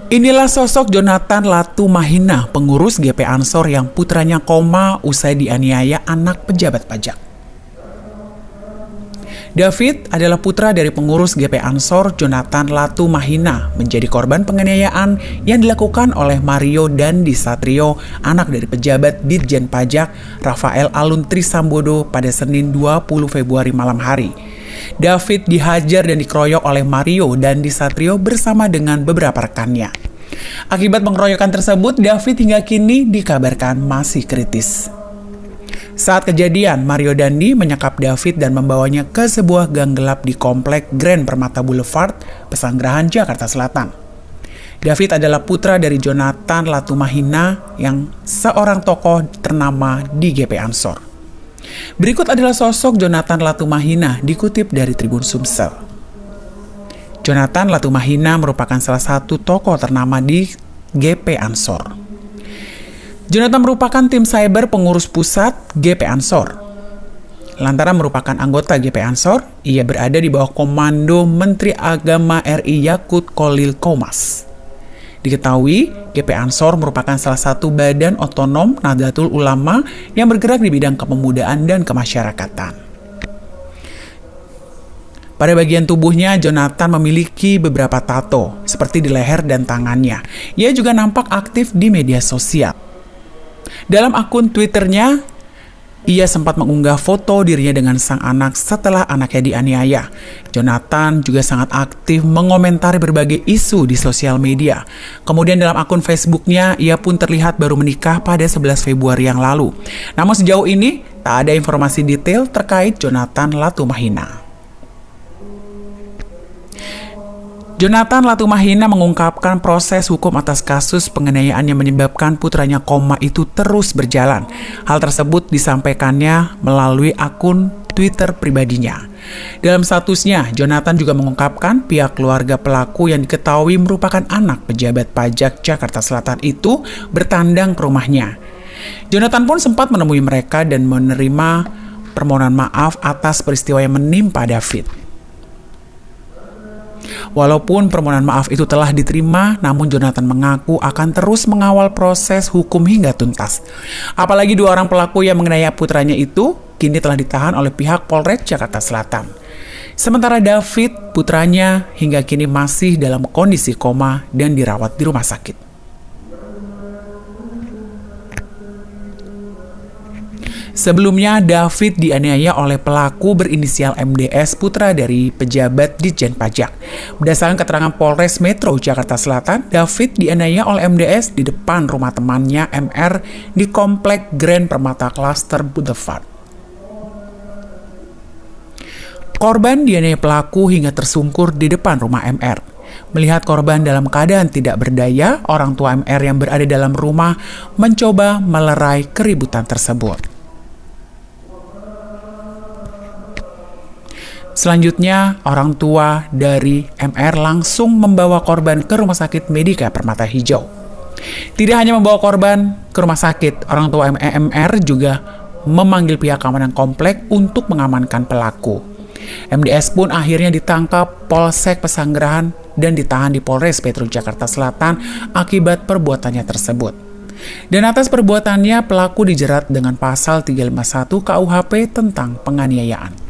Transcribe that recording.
Inilah sosok Jonathan Latumahina, pengurus GP Ansor yang putranya koma usai dianiaya anak pejabat pajak. David adalah putra dari pengurus GP Ansor Jonathan Latumahina, menjadi korban penganiayaan yang dilakukan oleh Mario Dandi Satrio, anak dari pejabat Ditjen Pajak Rafael Aluntri Sambodo pada Senin 20 Februari malam hari. David dihajar dan dikeroyok oleh Mario Dandi Satrio bersama dengan beberapa rekannya. Akibat pengeroyokan tersebut, David hingga kini dikabarkan masih kritis. Saat kejadian, Mario Dandi menyekap David dan membawanya ke sebuah gang gelap di komplek Grand Permata Boulevard, Pesanggerahan, Jakarta Selatan. David adalah putra dari Jonathan Latumahina yang seorang tokoh ternama di GP Ansor. Berikut adalah sosok Jonathan Latumahina dikutip dari Tribun Sumsel. Jonathan Latumahina merupakan salah satu tokoh ternama di GP Ansor. Jonathan merupakan tim cyber pengurus pusat GP Ansor. Lantaran merupakan anggota GP Ansor, ia berada di bawah komando Menteri Agama RI Yakut Kolil Qomas. Diketahui, GP Ansor merupakan salah satu badan otonom Nahdlatul Ulama yang bergerak di bidang kepemudaan dan kemasyarakatan. Pada bagian tubuhnya, Jonathan memiliki beberapa tato, seperti di leher dan tangannya. Ia juga nampak aktif di media sosial. Dalam akun Twitternya, ia sempat mengunggah foto dirinya dengan sang anak setelah anaknya dianiaya. Jonathan juga sangat aktif mengomentari berbagai isu di sosial media. Kemudian dalam akun Facebooknya, ia pun terlihat baru menikah pada 11 Februari yang lalu. Namun sejauh ini, tak ada informasi detail terkait Jonathan Latumahina. Jonathan Latumahina mengungkapkan proses hukum atas kasus penganiayaan yang menyebabkan putranya koma itu terus berjalan. Hal tersebut disampaikannya melalui akun Twitter pribadinya. Dalam statusnya, Jonathan juga mengungkapkan pihak keluarga pelaku yang diketahui merupakan anak pejabat pajak Jakarta Selatan itu bertandang ke rumahnya. Jonathan pun sempat menemui mereka dan menerima permohonan maaf atas peristiwa yang menimpa David. Walaupun permohonan maaf itu telah diterima, namun Jonathan mengaku akan terus mengawal proses hukum hingga tuntas. Apalagi dua orang pelaku yang menganiaya putranya itu kini telah ditahan oleh pihak Polres Jakarta Selatan. Sementara David, putranya, hingga kini masih dalam kondisi koma dan dirawat di rumah sakit. Sebelumnya, David dianiaya oleh pelaku berinisial MDS, putra dari pejabat Ditjen Pajak. Berdasarkan keterangan Polres Metro Jakarta Selatan, David dianiaya oleh MDS di depan rumah temannya MR di komplek Grand Permata Cluster Boulevard. Korban dianiaya pelaku hingga tersungkur di depan rumah MR. Melihat korban dalam keadaan tidak berdaya, orang tua MR yang berada dalam rumah mencoba melerai keributan tersebut. Selanjutnya, orang tua dari MR langsung membawa korban ke Rumah Sakit Medika Permata Hijau. Tidak hanya membawa korban ke rumah sakit, orang tua MR juga memanggil pihak keamanan komplek untuk mengamankan pelaku. MDS pun akhirnya ditangkap Polsek Pesanggerahan dan ditahan di Polres Metro Jakarta Selatan akibat perbuatannya tersebut. Dan atas perbuatannya, pelaku dijerat dengan pasal 351 KUHP tentang penganiayaan.